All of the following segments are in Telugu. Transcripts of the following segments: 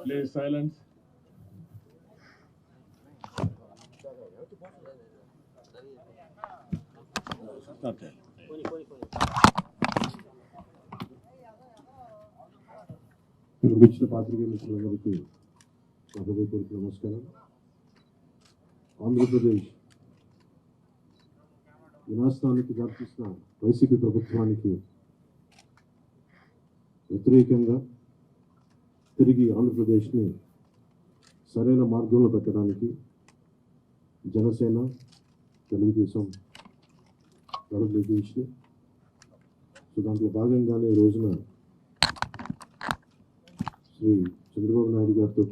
Please silence. Okay. వచ్చిన పాత్రికేయ మిత్రులందరికీ హృదయపూర్వక నమస్కారం. ఆంధ్రప్రదేశ్ వినాశనానికి దారితీసిన వైసీపీ ప్రభుత్వానికి వ్యతిరేకంగా తిరిగి ఆంధ్రప్రదేశ్ని సరైన మార్గంలో పెట్టడానికి జనసేన, తెలుగుదేశం ప్రకటించి సో దాంట్లో భాగంగానే ఈ రోజున శ్రీ చంద్రబాబు నాయుడు గారితో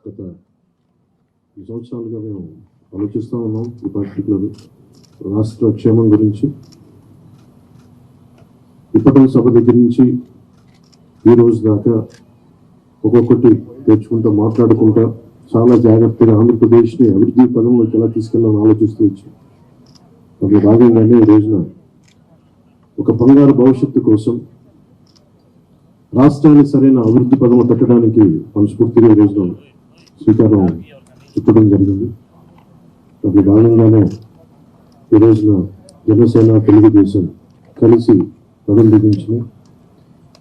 గత 2 సంవత్సరాలుగా మేము ఆలోచిస్తూ ఉన్నాం. ఈ పర్టికులర్ రాష్ట్ర క్షేమం గురించి ఇప్పటి సభ దగ్గర నుంచి ఈ రోజు దాకా ఒక్కొక్కటి తెచ్చుకుంటూ మాట్లాడుకుంటా చాలా జాగ్రత్తగా ఆంధ్రప్రదేశ్ని అభివృద్ధి పదంలోకి ఎలా తీసుకెళ్ళాలని ఆలోచిస్తూ వచ్చి అందులో భాగంగానే ఈ రోజున ఒక బంగారు భవిష్యత్తు కోసం రాష్ట్రాన్ని సరైన అభివృద్ధి పదంలో పెట్టడానికి మనస్ఫూర్తిగా ఈ రోజున శ్రీకారం చుట్టడం జరిగింది. అందులో భాగంగానే ఈ రోజున జనసేన, తెలుగుదేశం కలిసి పదం దిగించిన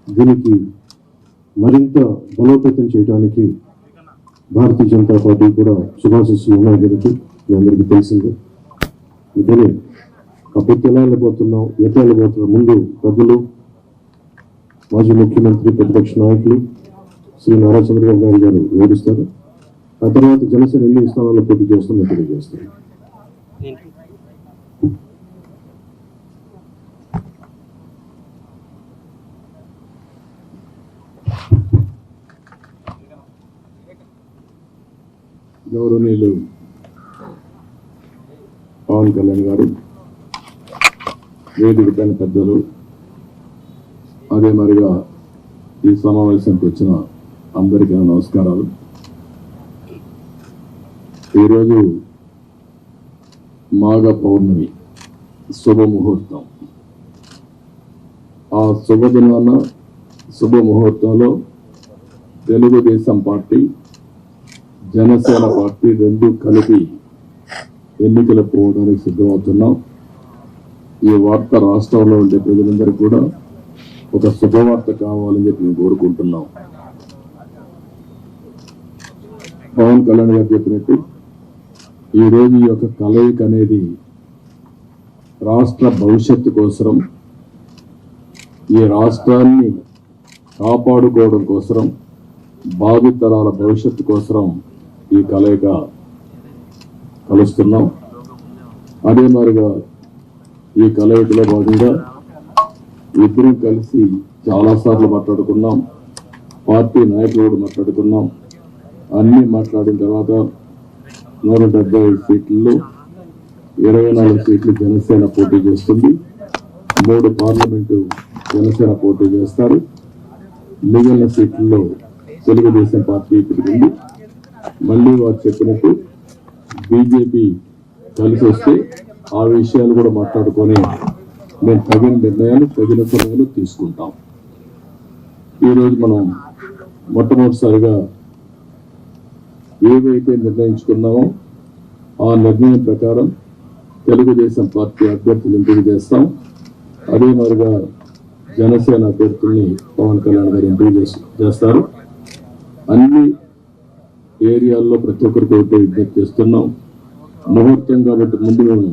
దీనికి మరింత బలోపేతం చేయడానికి భారతీయ జనతా పార్టీ కూడా శుభాశిస్సులు ఉన్నాయి. దీనికి మీ అందరికీ తెలిసిందే. అందుకని అప్పుడు ఎలా వెళ్ళిపోతున్నాం, ఎట్లా వెళ్ళిపోతున్నాం, ముందు పెద్దలు, మాజీ ముఖ్యమంత్రి, ప్రతిపక్ష నాయకులు శ్రీ నారా చంద్రబాబు నాయుడు గారు వివరిస్తారు. ఆ తర్వాత జనసేన ఎన్ని స్థానాల్లో పోటీ చేస్తామో తెలియజేస్తారు. గౌరవనీయులు పవన్ కళ్యాణ్ గారు, వేదిక పైన పెద్దలు, అదే మరిగా ఈ సమావేశానికి వచ్చిన అందరికీ నమస్కారాలు. ఈరోజు మాఘ పౌర్ణమి శుభముహూర్తం. ఆ శుభదినాన శుభముహూర్తంలో తెలుగుదేశం పార్టీ, జనసేన పార్టీ రెండు కలిపి ఎన్నికలు పోవడానికి సిద్ధమవుతున్నాం. ఈ వార్త రాష్ట్రంలో ఉండే ప్రజలందరికీ కూడా ఒక శుభవార్త కావాలని చెప్పి మేము కోరుకుంటున్నాం. పవన్ కళ్యాణ్ గారు చెప్పినట్టు ఈరోజు ఈ యొక్క కలయిక అనేది రాష్ట్ర భవిష్యత్తు కోసం, ఈ రాష్ట్రాన్ని కాపాడుకోవడం కోసం, భావితరాల భవిష్యత్తు కోసం ఈ కలయిక కలుస్తున్నాం. అదే మరిగా ఈ కలయికలో భాగంగా ఇద్దరు కలిసి చాలాసార్లు మాట్లాడుకున్నాం. పార్టీ నాయకులు కూడా మాట్లాడుకున్నాం. అన్నీ మాట్లాడిన తర్వాత 175 సీట్లలో 24 సీట్లు జనసేన పోటీ చేస్తుంది. 3 పార్లమెంటు జనసేన పోటీ చేస్తారు. మిగిలిన సీట్లలో తెలుగుదేశం పార్టీ పెరిగింది. మళ్ళీ వారు చెప్పినట్టు బీజేపీ కలిసి వస్తే ఆ విషయాలు కూడా మాట్లాడుకొని మేము తగిన నిర్ణయాలు, తగిన సమయంలో తీసుకుంటాం. ఈరోజు మనం మొట్టమొదటిసారిగా ఏవైతే నిర్ణయించుకున్నామో ఆ నిర్ణయం ప్రకారం తెలుగుదేశం పార్టీ అభ్యర్థులు ఎంపిక చేస్తాం. అదే మరిగా జనసేన అభ్యర్థుల్ని పవన్ కళ్యాణ్ గారు ఎంపిక చేస్తారు. అన్ని ఏరియాల్లో ప్రతి ఒక్కరికి ఒకటే విజ్ఞప్తి చేస్తున్నాం. ముహూర్తం కాబట్టి ముందు మేము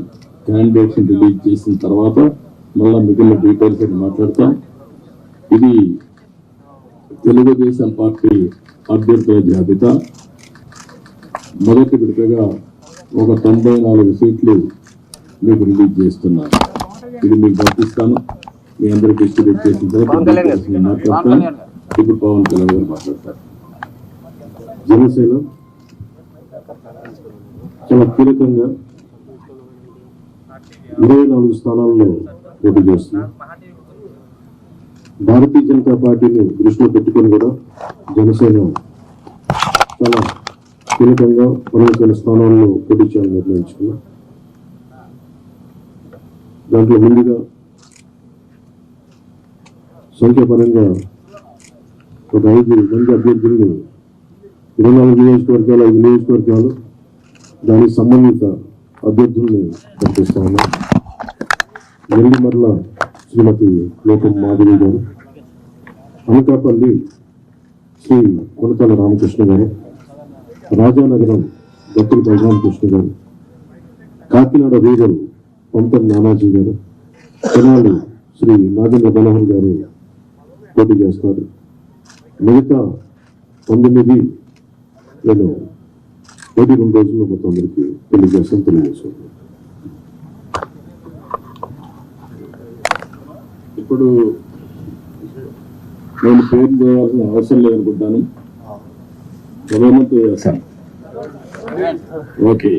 క్యాండిడేట్స్ రిలీజ్ చేసిన తర్వాత మళ్ళీ మిగిలిన డీటెయిల్స్ అని మాట్లాడతాం. ఇది తెలుగుదేశం పార్టీ అభ్యర్థుల జాబితా. మొదటి విడతగా ఒక 94 సీట్లు మీకు రిలీజ్ చేస్తున్నాను. ఇది మీకు పంపిస్తాను. మీ అందరూ డిస్ట్రిబ్యూట్ చేసిన తర్వాత మాట్లాడతాను. ఇప్పుడు పవన్ కళ్యాణ్ గారు మాట్లాడతారు. జనసేన చాలా కీలకంగా 24 స్థానాల్లో పోటీ చేస్తుంది. భారతీయ జనతా పార్టీని దృష్టిలో పెట్టుకొని కూడా జనసేన చాలా కీలకంగా 12 స్థానాల్లో పోటీ చేయాలని నిర్ణయించుకున్నాం. దాంట్లో ముందుగా సంఖ్యాపరంగా ఒక 5 మంది అభ్యర్థులను 24 నియోజకవర్గాలు 5 నియోజకవర్గాలు దానికి సంబంధిత అభ్యర్థుల్ని ప్రకటిస్తా ఉన్నాం. నెల్లిమర్ల శ్రీమతి లోకం మాధవి గారు, అనకాపల్లి శ్రీ కొనతల రామకృష్ణ గారు, రాజానగరం దత్తుల బలరామకృష్ణ గారు, కాకినాడ రూరల్ పంతం నానాజీ గారు, తెనాలి శ్రీ నాగేంద్ర బలహన్ గారు పోటీ చేస్తారు. మిగతా 19 నేను 2 రోజుల్లో మొత్తం అందరికీ తెలియజేస్తాను. ఇప్పుడు నేను పేరు చేయాల్సిన అవసరం లేదనుకుంటాను. గవర్నమెంట్ చేస్తాను. ఓకే,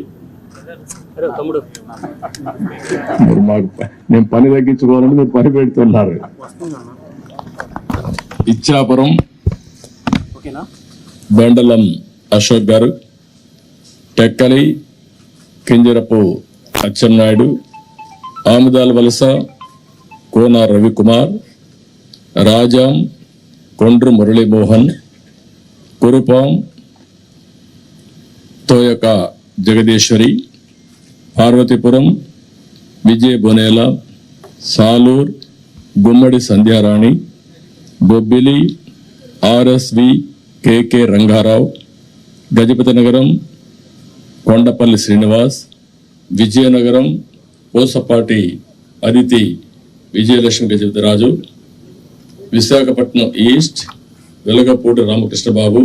మాకు నేను పని తగ్గించుకోవాలని మీరు పని పెడుతున్నారు. Ichchapuram బెండలం Ashok garu, Tekkali Kinjarapu Atchannaidu, Amudalavalasa Kona Ravikumar, Rajam Kondru Muralimohan, Kurupam Thoyaka Jagadeeswari, Parvathipuram Vijaya Bonela, Salur Gummadi Sandhyarani, Bobbili RSV KK Rangarao, Gajapathinagaram Kondapalli Srinivas, Vizianagaram Pusapati Aditi Vijayalakshmi Gajapathiraju, Visakhapatnam east Velagapudi Ramakrishnababu,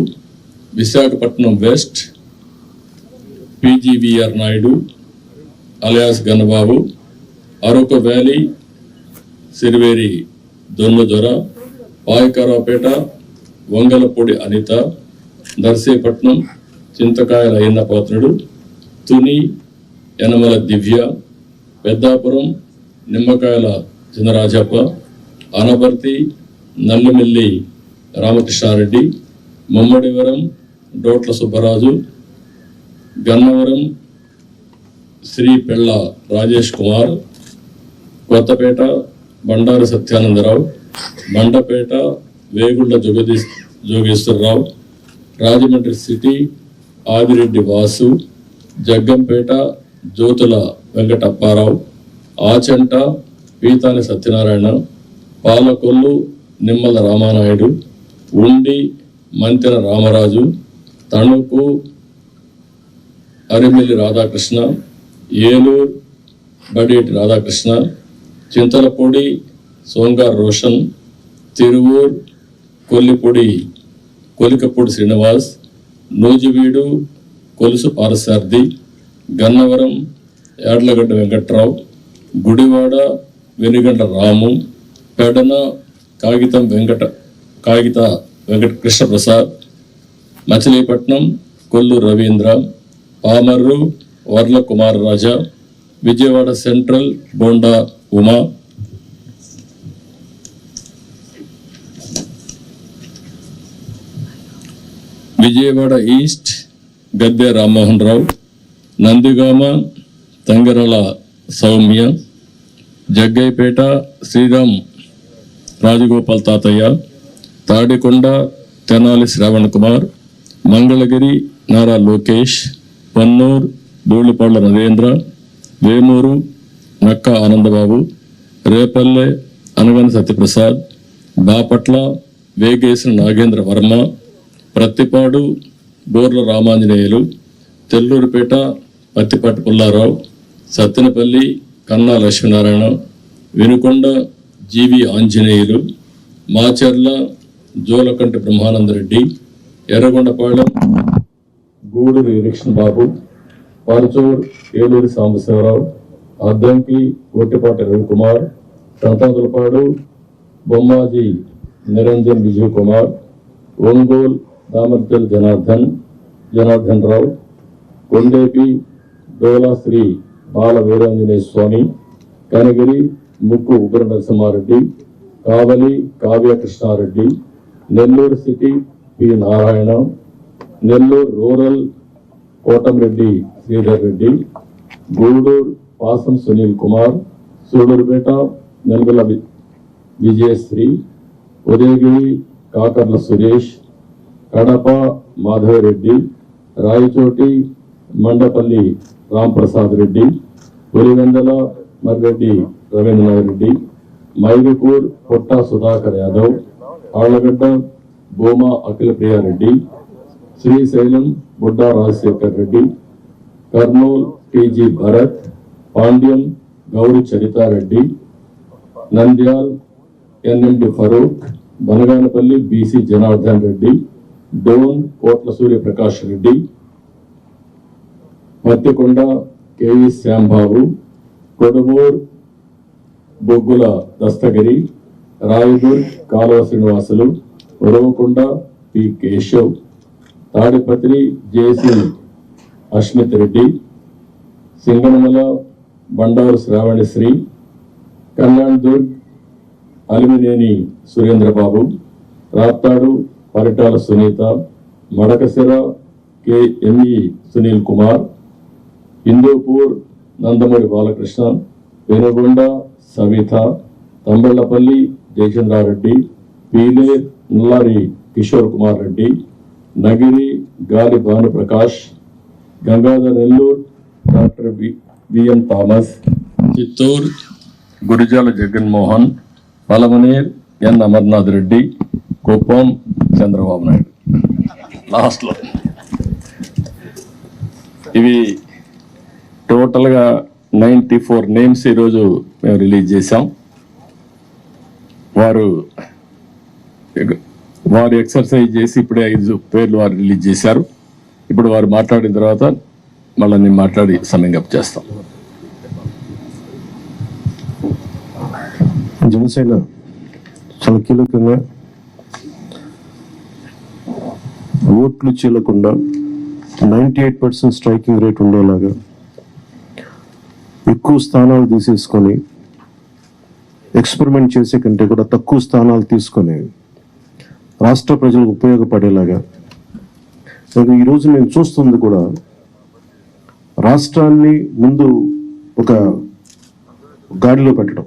Visakhapatnam west PGVR Naidu alias Gannababu, Araku valley Siriveri Donnadora, Payakaraopeta Vangalapudi Anitha, Narsipatnam Chintakayala Ayyannapatrudu, Tuni Yanamala Divya, Peddapuram Nimmakayala Chinarajappa, Anaparthi Nallamilli Ramakrishna Reddy, Mummidivaram డోట్ల Subbaraju, Gannavaram Shri పెళ్ళ రాజేష్ కుమార్, కొత్తపేట బండారు సత్యానందరావు, మండపేట వేగుళ్ల జోగేశ్వరరావు, రాజమండ్రి సిటీ ఆదిరెడ్డి వాసు, జగ్గంపేట జ్యోతుల వెంకటప్పారావు, ఆచంట పీతాని సత్యనారాయణ, పాలకొల్లు నిమ్మల రామానాయుడు, ఉండి మంతెన రామరాజు, తణుకు అరిమిల్లి రాధాకృష్ణ, ఏలూరు బడేటి రాధాకృష్ణ, చింతలపూడి సోంగార్ రోషన్, తిరువూర్ కొలికపూడి శ్రీనివాస్, నూజివీడు కొలుసు పారసార్థి, గన్నవరం యాడ్లగడ్డ వెంకట్రావు, గుడివాడ వెనుగండ్ల రాము, పెడన కాగిత వెంకట కృష్ణప్రసాద్, మచిలీపట్నం కొల్లు రవీంద్ర, పామర్రు వర్ల కుమార్ రాజా, విజయవాడ సెంట్రల్ బోండా ఉమా, విజయవాడ ఈస్ట్ గద్దె రామ్మోహన్ రావు, నందిగామ తంగరల సౌమ్య, జగ్గైపేట శ్రీరామ్ రాజగోపాల్ తాతయ్య, తాడికొండ తెనాలి శ్రావణ్ కుమార్, మంగళగిరి నారా లోకేష్, పన్నూర్ ధూళిపాళ్ల నరేంద్ర, వేమూరు నక్క ఆనందబాబు, రేపల్లె అనగన సత్యప్రసాద్, బాపట్ల వేగేసిన నాగేంద్ర వర్మ, ప్రత్తిపాడు బోర్ల Ramanjaneyulu, తెల్లూరుపేట Pattipati Pullarao, Sattenapalli Kanna Lakshminarayana, Vinukonda GV Anjaneyulu, Macherla Julakanti Brahmanandareddy, Yerragondapalem Guduru Eriksion Babu, Parchur Eluri Sambasivarao, Addanki Gottipati Ravikumar, Santhanuthalapadu Bommaji Niranjan Vijay Kumar, Ongole Damacharla Janardhan Rao, Kondapi Dola Sri Bala Veeranjaneya Swamy, Kanigiri Mukku Ugra Narasimhareddy, Kavali Kavya Krishnareddy, Nellore city P Narayana, Nellore rural Kotamreddy Sridhar Reddy, Guduru Pasam Sunil Kumar, Sullurpeta Nelavala Vijayasree, Udayagiri Kakarla Suresh, Kadapa Madhavareddy, Rayachoti Mandipalli Ramprasad Reddy, Pulivendula Marreddy Rabindranath Reddy, Mydukur Putta Sudhakar Yadav, Allagadda Bhuma Akhila Priyareddy, Srisailam Budda Rajasekhar Reddy, Kurnool TG Bharath, Panyam Gowri Charitareddy, Nandyal NMD Farooq, Banaganapalli BC Janardhan Reddy, Dhone Kotla Suryaprakash Reddy, Pattikonda KV Shyambabu, Kodumur Bogguli Dastagiri, Rayadurg Kalava Srinivasulu, Uravakonda P Keshav, Tadipatri JC Asmith Reddy, Singanamala Bandaru Sravanisri, Kalyandurg Amilineni Surendrababu, Raptadu Paritala Sunitha, Madakasira KME Sunil Kumar, Hindupur Nandamuri Balakrishna, Penukonda Savitha, Thamballapalle Jayachandrareddy, Peele Nallari Kishore Kumar Reddy, Nagari Gali Bhanuprakash, Gangadhara Nellore doctor VN Thomas, Chittoor Gurajala Jaganmohan, Palamaner N Amarnath Reddy, Kuppam Chandrababu Naidu. లాస్ట్లో ఇవి టోటల్గా 94 నేమ్స్ ఈరోజు మేము రిలీజ్ చేశాం. వారు ఎక్సర్సైజ్ చేసి ఇప్పుడే 5 పేర్లు వారు రిలీజ్ చేశారు. ఇప్పుడు వారు మాట్లాడిన తర్వాత మళ్ళీ నేను మాట్లాడి సమ్మింగ్ అప్ చేస్తాం. జనసేన చాలా కీలకంగా ఓట్లు చీలకుండా 98% స్ట్రైకింగ్ రేట్ ఉండేలాగా ఎక్కువ స్థానాలు తీసేసుకొని ఎక్స్పెరిమెంట్ చేసే కంటే కూడా తక్కువ స్థానాలు తీసుకొని రాష్ట్ర ప్రజలకు ఉపయోగపడేలాగా ఈరోజు నేను చూస్తుంది కూడా రాష్ట్రాన్ని ముందు ఒక గాడిలో పెట్టడం,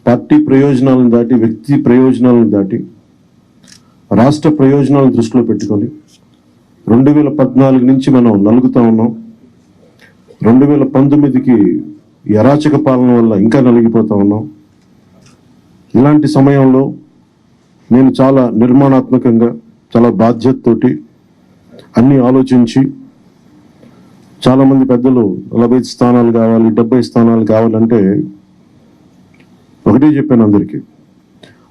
పార్టీ ప్రయోజనాలను దాటి వ్యక్తి ప్రయోజనాలను దాటి రాష్ట్ర ప్రయోజనాలను దృష్టిలో పెట్టుకొని 2014 నుంచి మనం నలుగుతా ఉన్నాం. 2019కి ఈ అరాచక పాలన వల్ల ఇంకా నలిగిపోతా ఉన్నాం. ఇలాంటి సమయంలో నేను చాలా నిర్మాణాత్మకంగా చాలా బాధ్యతతోటి అన్నీ ఆలోచించి చాలామంది పెద్దలు 45 స్థానాలు కావాలి 70 స్థానాలు కావాలంటే ఒకటే చెప్పాను అందరికీ.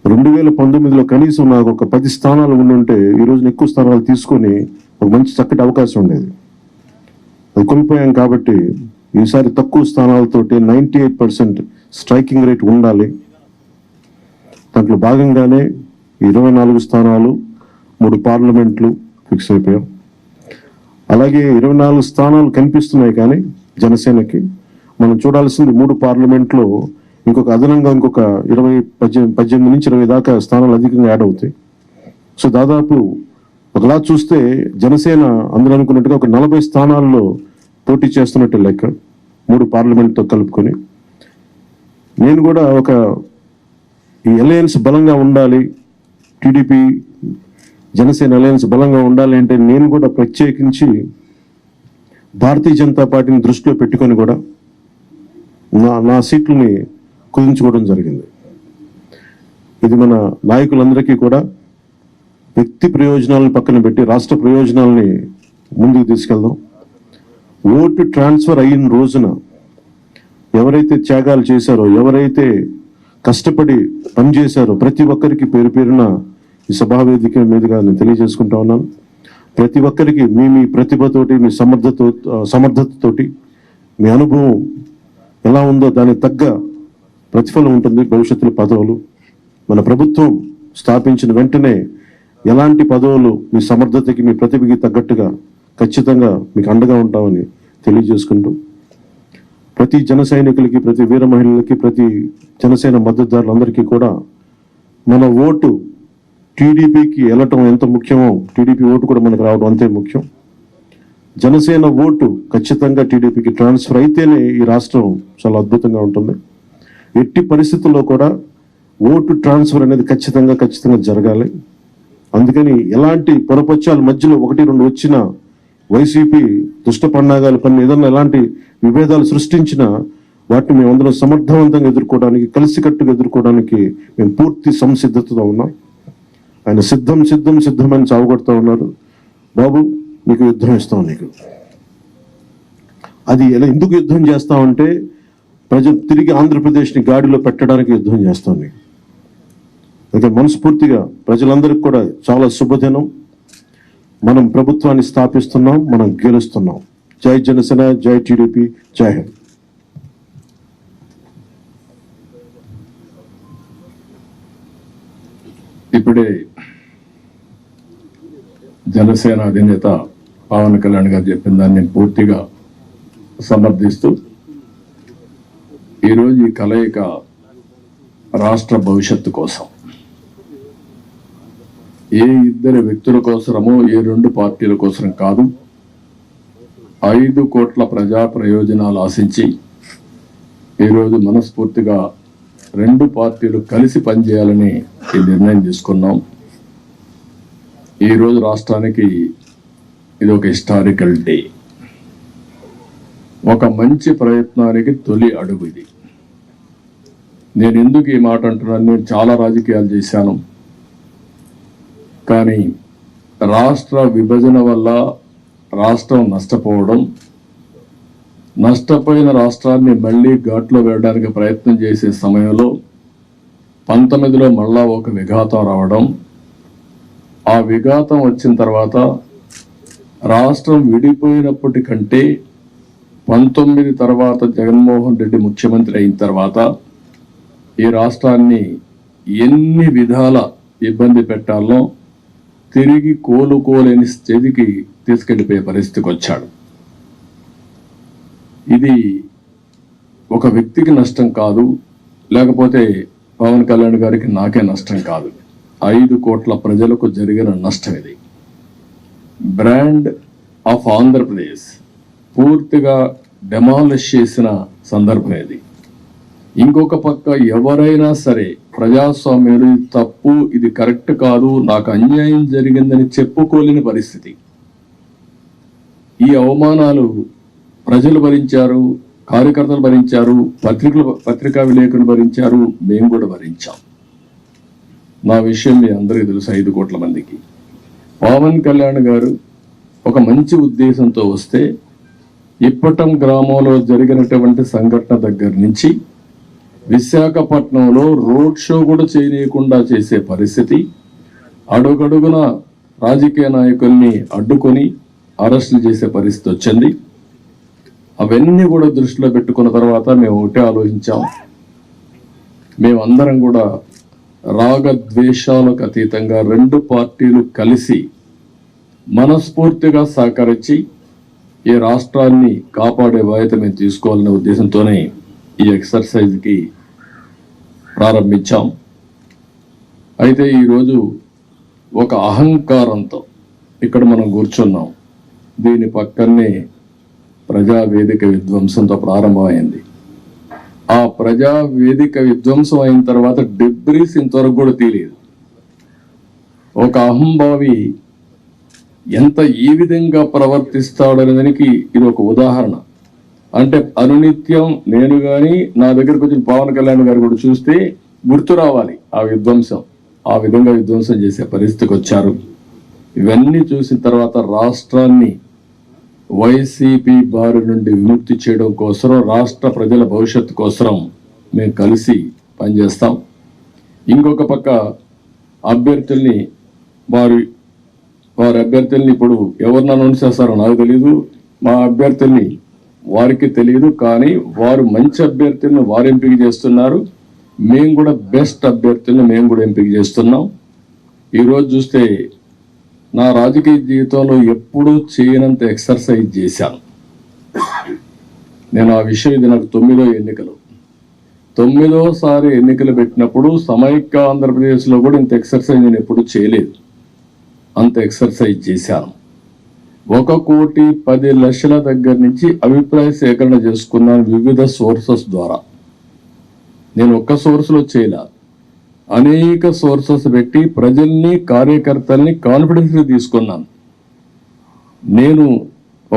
2019లో కనీసం నాకు ఒక 10 స్థానాలు ఉండుంటే ఈరోజు ఎక్కువ స్థానాలు తీసుకొని ఒక మంచి చక్కటి అవకాశం ఉండేది. అది కోల్పోయాం కాబట్టి ఈసారి తక్కువ స్థానాలతోటి 98% స్ట్రైకింగ్ రేట్ ఉండాలి. దాంట్లో భాగంగానే 24 స్థానాలు 3 పార్లమెంట్లు ఫిక్స్ అయిపోయాం. అలాగే 24 స్థానాలు కనిపిస్తున్నాయి కానీ జనసేనకి మనం చూడాల్సింది 3 పార్లమెంట్లో ఇంకొక అదనంగా ఇంకొక 18 నుంచి 20 దాకా స్థానాలు అధికంగా యాడ్ అవుతాయి. సో దాదాపు ఒకలా చూస్తే జనసేన అందరూ అనుకున్నట్టుగా ఒక 40 స్థానాల్లో పోటీ చేస్తున్నట్టు లెక్క 3 పార్లమెంట్తో కలుపుకొని. నేను కూడా ఒక ఈ అలయన్స్ బలంగా ఉండాలి, టీడీపీ జనసేన అలయన్స్ బలంగా ఉండాలి అంటే నేను కూడా ప్రత్యేకించి భారతీయ జనతా పార్టీని దృష్టిలో పెట్టుకొని కూడా నా సీట్లని కుదించుకోవడం జరిగింది. ఇది మన నాయకులందరికీ కూడా వ్యక్తి ప్రయోజనాలను పక్కన పెట్టి రాష్ట్ర ప్రయోజనాలని ముందుకు తీసుకెళ్దాం. ఓటు ట్రాన్స్ఫర్ అయిన రోజున ఎవరైతే త్యాగాలు చేశారో, ఎవరైతే కష్టపడి పనిచేశారో ప్రతి ఒక్కరికి పేరు పేరున ఈ సభావేదిక మీదుగా నేను తెలియజేసుకుంటా ఉన్నాను. ప్రతి ఒక్కరికి మీ ప్రతిభతోటి, మీ సమర్థతతోటి, మీ అనుభవం ఎలా ఉందో దానికి తగ్గ ప్రతిఫలం ఉంటుంది భవిష్యత్తులో పదవులు. మన ప్రభుత్వం స్థాపించిన వెంటనే ఎలాంటి పదవులు మీ సమర్థతకి మీ ప్రతిభకి తగ్గట్టుగా ఖచ్చితంగా మీకు అండగా ఉంటామని తెలియజేసుకుంటూ ప్రతి జన సైనికులకి, ప్రతి వీర మహిళలకి, ప్రతి జనసేన మద్దతుదారులందరికీ కూడా మన ఓటు టీడీపీకి వెళ్ళటం ఎంత ముఖ్యమో టీడీపీ ఓటు కూడా మనకు రావడం అంతే ముఖ్యం. జనసేన ఓటు ఖచ్చితంగా టీడీపీకి ట్రాన్స్ఫర్ అయితేనే ఈ రాష్ట్రం చాలా అద్భుతంగా ఉంటుంది. ఎట్టి పరిస్థితుల్లో కూడా ఓటు ట్రాన్స్ఫర్ అనేది ఖచ్చితంగా జరగాలి. అందుకని ఎలాంటి పొరపచ్చాల మధ్యలో 1-2 వచ్చిన వైసీపీ దుష్ట పన్నాగాల పని ఏదన్నా ఎలాంటి విభేదాలు సృష్టించినా వాటిని మేమందరం సమర్థవంతంగా ఎదుర్కోవడానికి, కలిసికట్టుగా ఎదుర్కోవడానికి మేము పూర్తి సంసిద్ధతతో ఉన్నాం. ఆయన సిద్ధమని చావగొడతా ఉన్నారు. బాబు నీకు యుద్ధం ఇస్తాం, నీకు అది ఎలా ఎందుకు యుద్ధం చేస్తామంటే ప్రజలు తిరిగి ఆంధ్రప్రదేశ్ని గాడిలో పెట్టడానికి యుద్ధం చేస్తాం నీకు. అయితే మనస్ఫూర్తిగా ప్రజలందరికీ కూడా చాలా శుభదినం. మనం ప్రభుత్వాన్ని స్థాపిస్తున్నాం, మనం గెలుస్తున్నాం. జై జనసేన, జై టీడీపీ, జై హింద్. ఇప్పుడే జనసేన అధినేత పవన్ కళ్యాణ్ గారు చెప్పిన దాన్ని నేను పూర్తిగా సమర్థిస్తూ, ఈరోజు ఈ కలయిక రాష్ట్ర భవిష్యత్తు కోసం, ఏ ఇద్దరు వ్యక్తుల కోసమో, ఏ 2 పార్టీల కోసం కాదు, 5 కోట్ల ప్రజా ప్రయోజనాలు ఆశించి ఈరోజు మనస్ఫూర్తిగా 2 పార్టీలు కలిసి పనిచేయాలని ఈ నిర్ణయం తీసుకున్నాం. ఈరోజు రాష్ట్రానికి ఇది ఒక హిస్టారికల్ డే, ఒక మంచి ప్రయత్నానికి తొలి అడుగు ఇది. నేను ఎందుకు ఈ మాట అంటున్నాను, నేను చాలా రాజకీయాలు చేశాను, కానీ రాష్ట్ర విభజన వల్ల రాష్ట్రం నష్టపోవడం, నష్టపోయిన రాష్ట్రాన్ని మళ్ళీ ఘాట్లో వేయడానికి ప్రయత్నం చేసే సమయంలో 19లో మళ్ళా ఒక విఘాతం రావడం, ఆ విఘాతం వచ్చిన తర్వాత రాష్ట్రం విడిపోయినప్పటికంటే 19 తర్వాత జగన్మోహన్ రెడ్డి ముఖ్యమంత్రి అయిన తర్వాత ఈ రాష్ట్రాన్ని ఎన్ని విధాల ఇబ్బంది పెట్టాలో తిరిగి కోలుకోలేని స్థితికి తీసుకెళ్లిపోయే పరిస్థితికి వచ్చాడు. ఇది ఒక వ్యక్తికి నష్టం కాదు, లేకపోతే పవన్ కళ్యాణ్ గారికి నాకే నష్టం కాదు, 5 కోట్ల ప్రజలకు జరిగిన నష్టం ఇది. బ్రాండ్ ఆఫ్ ఆంధ్రప్రదేశ్ పూర్తిగా డెమాలిష్ చేసిన సందర్భం ఇది. ఇంకొక పక్క ఎవరైనా సరే ప్రజాస్వామ్యంలో ఇది తప్పు, ఇది కరెక్ట్ కాదు, నాకు అన్యాయం జరిగిందని చెప్పుకోలేని పరిస్థితి. ఈ అవమానాలు ప్రజలు భరించారు, కార్యకర్తలు భరించారు, పత్రికా విలేకరులు భరించారు, మేము కూడా భరించాం. నా విషయం మీ అందరికీ తెలుసు, 5 కోట్ల మందికి. పవన్ కళ్యాణ్ గారు ఒక మంచి ఉద్దేశంతో వస్తే ఇప్పటం గ్రామంలో జరిగినటువంటి సంఘటన దగ్గర నుంచి విశాఖపట్నంలో రోడ్ షో కూడా చేయనీయకుండా చేసే పరిస్థితి, అడుగడుగున రాజకీయ నాయకుల్ని అడ్డుకొని అరెస్టులు చేసే పరిస్థితి వచ్చింది. అవన్నీ కూడా దృష్టిలో పెట్టుకున్న తర్వాత మేము ఒకటే ఆలోచించాం, మేమందరం కూడా రాగద్వేషాలకు అతీతంగా 2 పార్టీలు కలిసి మనస్ఫూర్తిగా సహకరించి ఈ రాష్ట్రాన్ని కాపాడే బాధ్యత మేము తీసుకోవాలనే ఉద్దేశంతోనే ఈ ఎక్సర్సైజ్కి ప్రారంభించాం. అయితే ఈరోజు ఒక అహంకారంతో ఇక్కడ మనం కూర్చున్నాం. దీని పక్కనే ప్రజావేదిక విధ్వంసంతో ప్రారంభమైంది. ఆ ప్రజావేదిక విధ్వంసం అయిన తర్వాత డెబ్రీస్ ఇంతవరకు కూడా తెలియదు. ఒక అహంభావి ఎంత ఈ విధంగా ప్రవర్తిస్తాడనేదానికి ఇది ఒక ఉదాహరణ. అంటే అనునిత్యం నేను కానీ నా దగ్గరకు వచ్చిన పవన్ కళ్యాణ్ గారు కూడా చూస్తే గుర్తు రావాలి ఆ విధ్వంసం. ఆ విధంగా విధ్వంసం చేసే పరిస్థితికి వచ్చారు. ఇవన్నీ చూసిన తర్వాత రాష్ట్రాన్ని వైసీపీ బారి నుండి విముక్తి చేయడం కోసం, రాష్ట్ర ప్రజల భవిష్యత్తు కోసం మేము కలిసి పనిచేస్తాం. ఇంకొక పక్క అభ్యర్థుల్ని వారి అభ్యర్థుల్ని ఇప్పుడు ఎవరిని అనౌన్స్ చేస్తారో నాకు తెలియదు, మా అభ్యర్థుల్ని వారికి తెలియదు, కానీ వారు మంచి అభ్యర్థులను వారు ఎంపిక చేస్తున్నారు. మేము కూడా బెస్ట్ అభ్యర్థులను మేము కూడా ఎంపిక చేస్తున్నాం. ఈరోజు చూస్తే నా రాజకీయ జీవితంలో ఎప్పుడూ చేయనంత ఎక్సర్సైజ్ చేశాను నేను. ఆ విషయం ఇది నాకు 9వ ఎన్నికలు, 9వసారి ఎన్నికలు పెట్టినప్పుడు సమైక్య ఆంధ్రప్రదేశ్లో కూడా ఇంత ఎక్సర్సైజ్ నేను ఎప్పుడు చేయలేదు. అంత ఎక్సర్సైజ్ చేశాను. 1,10,00,000 దగ్గర నుంచి అభిప్రాయ సేకరణ చేసుకున్నాను వివిధ సోర్సెస్ ద్వారా. నేను ఒక్క సోర్స్లో చేయలే, అనేక సోర్సెస్ పెట్టి ప్రజల్ని కార్యకర్తల్ని కాన్ఫిడెన్స్ తీసుకున్నాను. నేను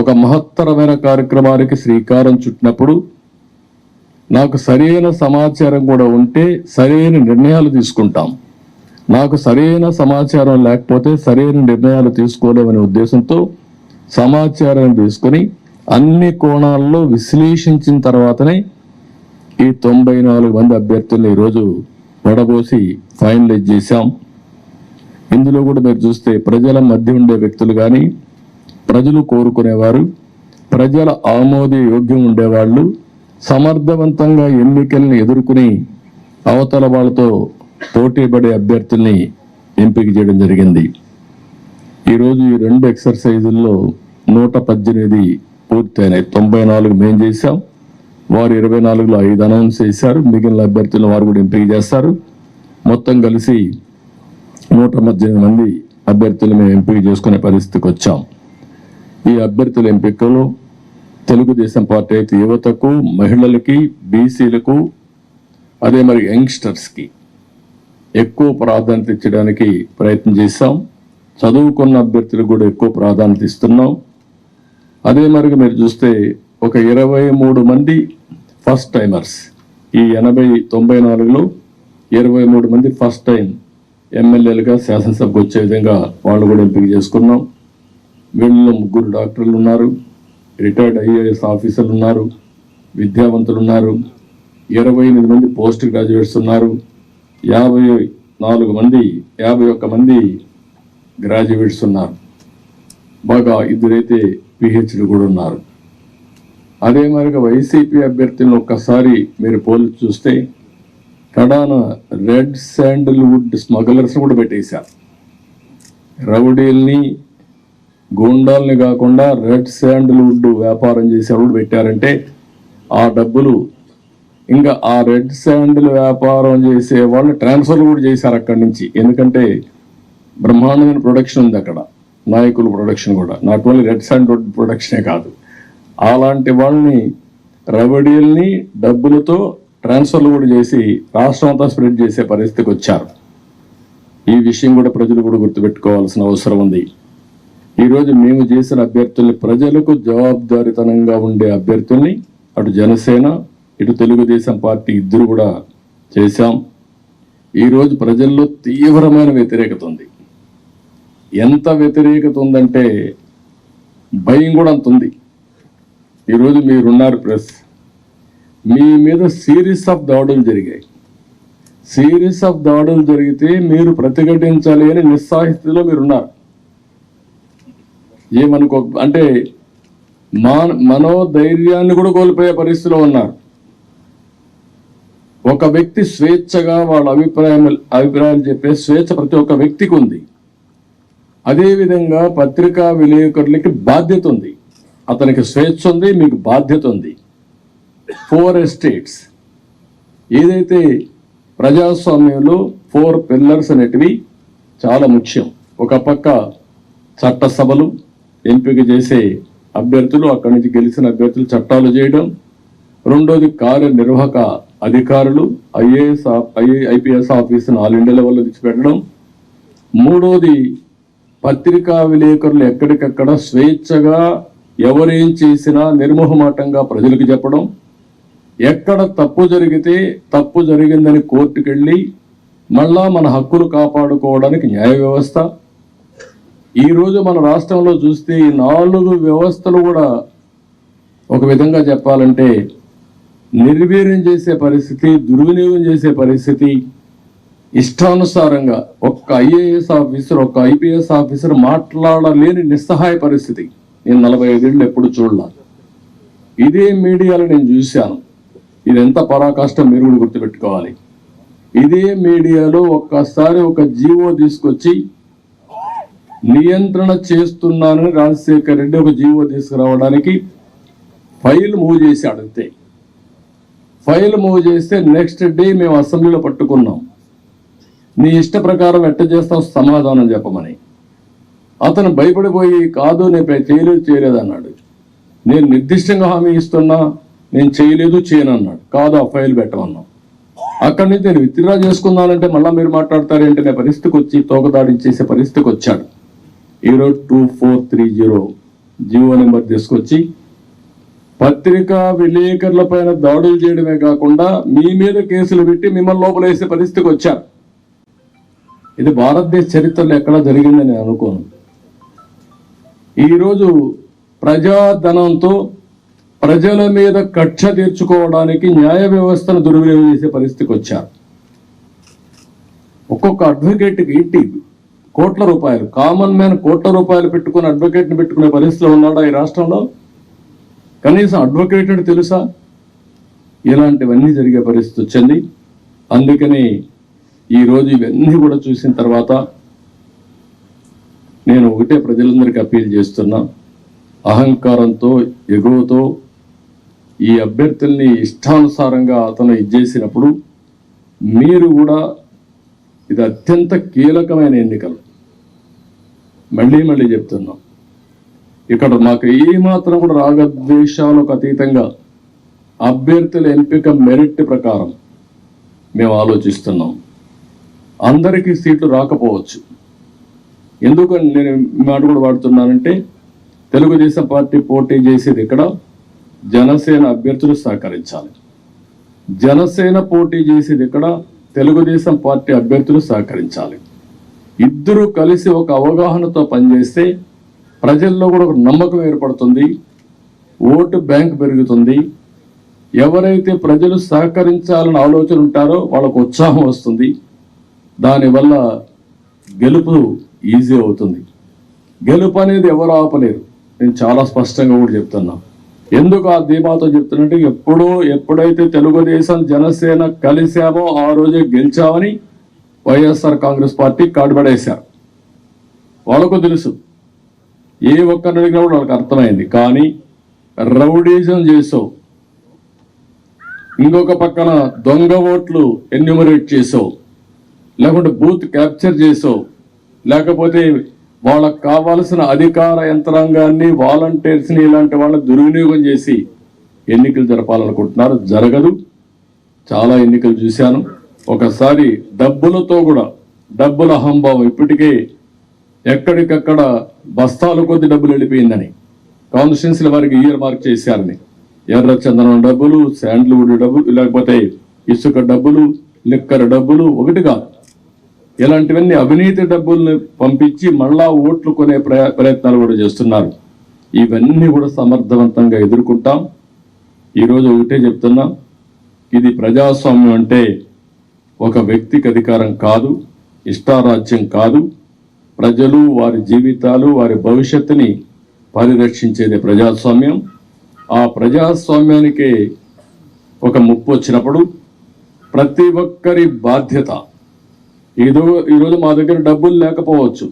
ఒక మహత్తరమైన కార్యక్రమానికి శ్రీకారం చుట్టినప్పుడు నాకు సరైన సమాచారం కూడా ఉంటే సరైన నిర్ణయాలు తీసుకుంటాం. నాకు సరైన సమాచారం లేకపోతే సరైన నిర్ణయాలు తీసుకోలేమనే ఉద్దేశంతో సమాచారం తీసుకొని అన్ని కోణాల్లో విశ్లేషించిన తర్వాతనే ఈ 94 మంది అభ్యర్థుల్ని ఈరోజు వడబోసి ఫైనలైజ్ చేశాం. ఇందులో కూడా మీరు చూస్తే ప్రజల మధ్య ఉండే వ్యక్తులు కానీ, ప్రజలు కోరుకునేవారు, ప్రజల ఆమోదయోగ్యం ఉండేవాళ్ళు, సమర్థవంతంగా ఎన్నికల్ని ఎదుర్కొని అవతల వాళ్ళతో పోటీపడే అభ్యర్థుల్ని ఎంపిక చేయడం జరిగింది. ఈరోజు ఈ 2 ఎక్సర్సైజుల్లో 118 పూర్తయినాయి. 94 మేము చేశాం, వారు 24లో 5 అనౌన్స్ చేశారు. మిగిలిన అభ్యర్థులను వారు కూడా ఎంపిక చేస్తారు. మొత్తం కలిసి 118 మంది అభ్యర్థులు మేము ఎంపిక చేసుకునే పరిస్థితికి వచ్చాం. ఈ అభ్యర్థుల ఎంపికలో తెలుగుదేశం పార్టీ అయితే యువతకు, మహిళలకి, బీసీలకు, అదే మరి యంగ్స్టర్స్కి ఎక్కువ ప్రాధాన్యత ఇచ్చడానికి ప్రయత్నం చేశాం. చదువుకున్న అభ్యర్థులకు కూడా ఎక్కువ ప్రాధాన్యత ఇస్తున్నాం. అదే మరి మీరు చూస్తే ఒక 23 మంది ఫస్ట్ టైమర్స్, ఈ 94లో 23 మంది ఫస్ట్ టైం ఎమ్మెల్యేలుగా శాసనసభకు వచ్చే విధంగా వాళ్ళు కూడా ఎంపిక చేసుకున్నాం. వీళ్ళలో 3 డాక్టర్లు ఉన్నారు, రిటైర్డ్ ఐఏఎస్ ఆఫీసర్లు ఉన్నారు, విద్యావంతులు ఉన్నారు, 28 మంది పోస్ట్ గ్రాడ్యుయేట్స్ ఉన్నారు, 51 మంది గ్రాడ్యుయేట్స్ ఉన్నారు. బాగా 2 అయితే పిహెచ్డి కూడా ఉన్నారు. అదే మరిగా వైసీపీ అభ్యర్థులను ఒక్కసారి మీరు పోల్చి చూస్తే కడాన రెడ్ శాండిల్వుడ్ స్మగ్లర్స్ కూడా పెట్టేశారు. రౌడీల్ని, గూండాల్ని కాకుండా రెడ్ శాండిల్వుడ్ వ్యాపారం చేసేవాళ్ళు పెట్టారంటే ఆ డబ్బులు ఇంకా ఆ రెడ్ శాండిల్ వ్యాపారం చేసే వాళ్ళు ట్రాన్స్ఫర్లు కూడా చేశారు అక్కడి నుంచి. ఎందుకంటే బ్రహ్మాండమైన ప్రొడక్షన్ ఉంది అక్కడ, నాయకుల ప్రొడక్షన్ కూడా, నాట్ ఓన్లీ రెడ్ శాండిల్వుడ్ ప్రొడక్షనే కాదు. అలాంటి వాళ్ళని, రౌడీల్ని డబ్బులతో ట్రాన్స్ఫర్లు కూడా చేసి రాష్ట్రం అంతా స్ప్రెడ్ చేసే పరిస్థితికి వచ్చారు. ఈ విషయం కూడా ప్రజలు కూడా గుర్తుపెట్టుకోవాల్సిన అవసరం ఉంది. ఈరోజు మేము చేసిన అభ్యర్థుల్ని, ప్రజలకు జవాబుదారీతనంగా ఉండే అభ్యర్థుల్ని అటు జనసేన ఇటు తెలుగుదేశం పార్టీ ఇద్దరు కూడా చేశాం. ఈరోజు ప్రజల్లో తీవ్రమైన వ్యతిరేకత ఉంది. ఎంత వ్యతిరేకత ఉందంటే భయం కూడా అంత ఉంది. ఈరోజు మీరున్నారు ప్రెస్, మీ మీద సిరీస్ ఆఫ్ దాడులు జరిగాయి. సిరీస్ ఆఫ్ దాడులు జరిగితే మీరు ప్రతిఘటించాలి అని నిస్సాహితిలో మీరున్నారు. ఏమనుకో అంటే మనోధైర్యాన్ని కూడా కోల్పోయే పరిస్థితిలో ఉన్నారు. ఒక వ్యక్తి స్వేచ్ఛగా వాళ్ళ అభిప్రాయాలు చెప్పే స్వేచ్ఛ ప్రతి ఒక్క వ్యక్తికి ఉంది. అదేవిధంగా పత్రికా విలేకరులకి బాధ్యత ఉంది. అతనికి స్వేచ్ఛ ఉంది, మీకు బాధ్యత ఉంది. 4 ఎస్టేట్స్ ఏదైతే ప్రజాస్వామ్యంలో 4 పిల్లర్స్ అనేటివి చాలా ముఖ్యం. ఒక పక్క చట్టసభలు, ఎంపిక చేసే అభ్యర్థులు, అక్కడి నుంచి గెలిచిన అభ్యర్థులు చట్టాలు చేయడం. రెండోది కార్యనిర్వాహక అధికారులు, ఐపీఎస్ ఆఫీసును ఆల్ ఇండియా లెవెల్లో తెచ్చిపెట్టడం. మూడోది పత్రికా విలేకరులు ఎక్కడికక్కడ స్వేచ్ఛగా ఎవరేం చేసినా నిర్మోహమాటంగా ప్రజలకు చెప్పడం. ఎక్కడ తప్పు జరిగితే తప్పు జరిగిందని కోర్టుకెళ్ళి మళ్ళా మన హక్కులు కాపాడుకోవడానికి న్యాయ వ్యవస్థ. ఈరోజు మన రాష్ట్రంలో చూస్తే ఈ 4 వ్యవస్థలు కూడా ఒక విధంగా చెప్పాలంటే నిర్వీర్యం చేసే పరిస్థితి, దుర్వినియోగం చేసే పరిస్థితి. ఇష్టానుసారంగా ఒక్క ఐఏఎస్ ఆఫీసర్, ఒక్క ఐపీఎస్ ఆఫీసర్ మాట్లాడలేని నిస్సహాయ పరిస్థితి నేను 45 ఏళ్ళు ఎప్పుడు చూడలా. ఇదే మీడియాలో నేను చూశాను. ఇది ఎంత పరాకాష్టం మీరు కూడా గుర్తుపెట్టుకోవాలి. ఇదే మీడియాలో ఒక్కసారి ఒక జీవో తీసుకొచ్చి నియంత్రణ చేస్తున్నానని రాజశేఖర్ రెడ్డి ఒక జీవో తీసుకురావడానికి ఫైల్ మూవ్ చేశాడు. అంతే, ఫైల్ మూవ్ చేస్తే నెక్స్ట్ డే మేము అసెంబ్లీలో పట్టుకున్నాం. నీ ఇష్ట ప్రకారం ఎట్ట చేస్తావు సమాధానం చెప్పమని. అతను భయపడిపోయి కాదు నేను చేయలేదు అన్నాడు. నేను నిర్దిష్టంగా హామీ ఇస్తున్నా, నేను చేయలేదు చేయను అన్నాడు. కాదు ఆ ఫైల్ పెట్టమన్నాం. అక్కడి నుంచి నేను విత్డ్రా చేసుకున్నానంటే మళ్ళీ మీరు మాట్లాడతారేంటి అనే పరిస్థితికి వచ్చి తోకదాడించేసే పరిస్థితికి వచ్చాడు. ఈరోజు 2430 జీవో నెంబర్ తీసుకొచ్చి పత్రికా విలేకరుల పైన దాడులు చేయడమే కాకుండా మీ మీద కేసులు పెట్టి మిమ్మల్ని లోపలేసే పరిస్థితికి వచ్చారు. ఇది భారతదేశ చరిత్రలో ఎక్కడా జరిగిందని నేను అనుకోను. ఈరోజు ప్రజాధనంతో ప్రజల మీద కక్ష తీర్చుకోవడానికి న్యాయ వ్యవస్థను దుర్వినియోగం చేసే పరిస్థితికి వచ్చారు. ఒక్కొక్క అడ్వకేట్కి ఇంటి కోట్ల రూపాయలు, కామన్ మ్యాన్ కోట్ల రూపాయలు పెట్టుకుని అడ్వకేట్ని పెట్టుకునే పరిస్థితిలో ఉన్నాడా ఈ రాష్ట్రంలో? కనీసం అడ్వకేట్ అంటే తెలుసా? ఇలాంటివన్నీ జరిగే పరిస్థితి వచ్చింది. అందుకని ఈరోజు ఇవన్నీ కూడా చూసిన తర్వాత నేను ఒకటే ప్రజలందరికీ అప్పీల్ చేస్తున్నా, అహంకారంతో ఎగువతో ఈ అభ్యర్థుల్ని ఇష్టానుసారంగా అతను ఇచ్చేసినప్పుడు మీరు కూడా, ఇది అత్యంత కీలకమైన ఎన్నికలు. మళ్ళీ చెప్తున్నాం, ఇక్కడ మాకు ఏమాత్రం కూడా రాగద్వేషాలకు అతీతంగా అభ్యర్థుల ఎంపిక మెరిట్ ప్రకారం మేము ఆలోచిస్తున్నాం. అందరికీ సీట్లు రాకపోవచ్చు. ఎందుకని నేను మాట కూడా వాడుతున్నానంటే, తెలుగుదేశం పార్టీ పోటీ చేసేది ఇక్కడ జనసేన అభ్యర్థులు సహకరించాలి. జనసేన పోటీ చేసేది ఇక్కడ తెలుగుదేశం పార్టీ అభ్యర్థులు సహకరించాలి. ఇద్దరు కలిసి ఒక అవగాహనతో పనిచేస్తే ప్రజల్లో కూడా ఒక నమ్మకం ఏర్పడుతుంది, ఓటు బ్యాంక్ పెరుగుతుంది. ఎవరైతే ప్రజలు సహకరించాలని ఆలోచన ఉంటారో వాళ్ళకు ఉత్సాహం వస్తుంది. దానివల్ల గెలుపు ఈజీ అవుతుంది. గెలుపు అనేది ఎవరు ఆపలేరు. నేను చాలా స్పష్టంగా కూడా చెప్తున్నా. ఎందుకు ఆ ధీమాతో చెప్తున్నట్టు, ఎప్పుడైతే తెలుగుదేశం జనసేన కలిశామో ఆ రోజే గెలిచామని వైఎస్ఆర్ కాంగ్రెస్ పార్టీ కాడుపడేశారు. వాళ్ళకు తెలుసు, ఏ ఒక్కరిని అడిగినా కూడా వాళ్ళకి అర్థమైంది. కానీ రౌడీజం చేసావు, ఇంకొక పక్కన దొంగ ఓట్లు ఎన్యూమరేట్ చేసావు, లేకుంటే బూత్ క్యాప్చర్ చేసావు, లేకపోతే వాళ్ళకు కావాల్సిన అధికార యంత్రాంగాన్ని, వాలంటీర్స్ని, ఇలాంటి వాళ్ళని దుర్వినియోగం చేసి ఎన్నికలు జరపాలనుకుంటున్నారు. జరగదు. చాలా ఎన్నికలు చూశాను. ఒకసారి డబ్బులతో కూడా, డబ్బుల అహంభావం ఇప్పటికే ఎక్కడికక్కడ బస్తాలు కొద్ది డబ్బులు వెళ్ళిపోయిందని కాన్స్టిట్యున్సీల వారికి ఇయర్ మార్క్ చేశారని, ఎర్ర చందనం డబ్బులు, శాండ్ల్వుడ్ డబ్బులు, లేకపోతే ఇసుక డబ్బులు, లిక్కర్ డబ్బులు, ఒకటి కాదు, ఇలాంటివన్నీ అవినీతి డబ్బుల్ని పంపించి మళ్ళా ఓట్లు కొనే ప్రయత్నాలు కూడా చేస్తున్నారు. ఇవన్నీ కూడా సమర్థవంతంగా ఎదుర్కొంటాం. ఈరోజు ఒకటే చెప్తున్నా, ఇది ప్రజాస్వామ్యం అంటే ఒక వ్యక్తికి అధికారం కాదు, ఇష్టారాజ్యం కాదు. ప్రజలు వారి జీవితాలు, వారి భవిష్యత్తుని పరిరక్షించేది ప్రజాస్వామ్యం. ఆ ప్రజాస్వామ్యానికి ఒక ముప్పు వచ్చినప్పుడు ప్రతి ఒక్కరి బాధ్యత. ఈరోజు మా దగ్గర డబ్బులు లేకపోవచ్చు,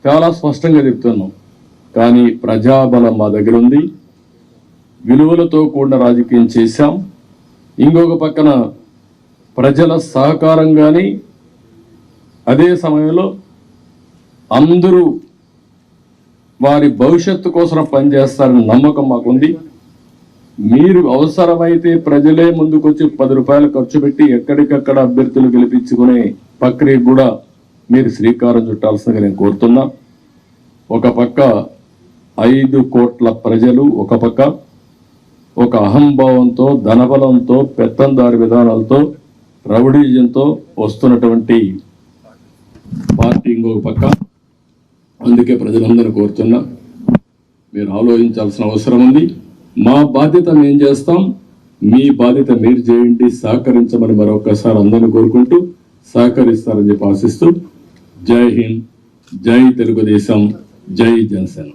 చాలా స్పష్టంగా చెప్తున్నాం. కానీ ప్రజాబలం మా దగ్గర ఉంది. విలువలతో కూడిన రాజకీయం చేశాం. ఇంకొక పక్కన ప్రజల సహకారం కానీ, అదే సమయంలో అందరూ వారి భవిష్యత్తు కోసం పనిచేస్తారని నమ్మకం మాకుంది. మీరు అవసరమైతే ప్రజలే ముందుకొచ్చి 10 రూపాయలు ఖర్చు పెట్టి ఎక్కడికక్కడ అభ్యర్థులు గెలిపించుకునే ప్రక్రియ కూడా మీరు శ్రీకారం చుట్టాల్సిందిగా నేను కోరుతున్నా. ఒక పక్క 5 కోట్ల ప్రజలు, ఒక పక్క ఒక అహంభావంతో, ధనబలంతో, పెత్తందారి విధానాలతో, రౌడీజంతో వస్తున్నటువంటి పార్టీ ఇంకొక పక్క. అందుకే ప్రజలందరూ కోరుతున్నా, మీరు ఆలోచించాల్సిన అవసరం ఉంది. మా బాధ్యత మేము చేస్తాం, మీ బాధ్యత మీరు చేయండి, సహకరించమని మరొకసారి అందరిని కోరుకుంటూ సహకరిస్తారని చెప్పి ఆశిస్తూ, జై హింద్, జై తెలుగుదేశం, జై జనసేన.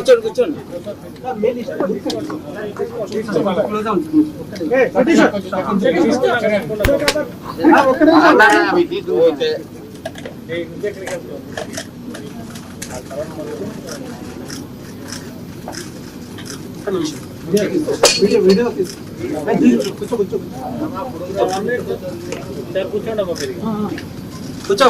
కూర్చోండి. కూర్చో.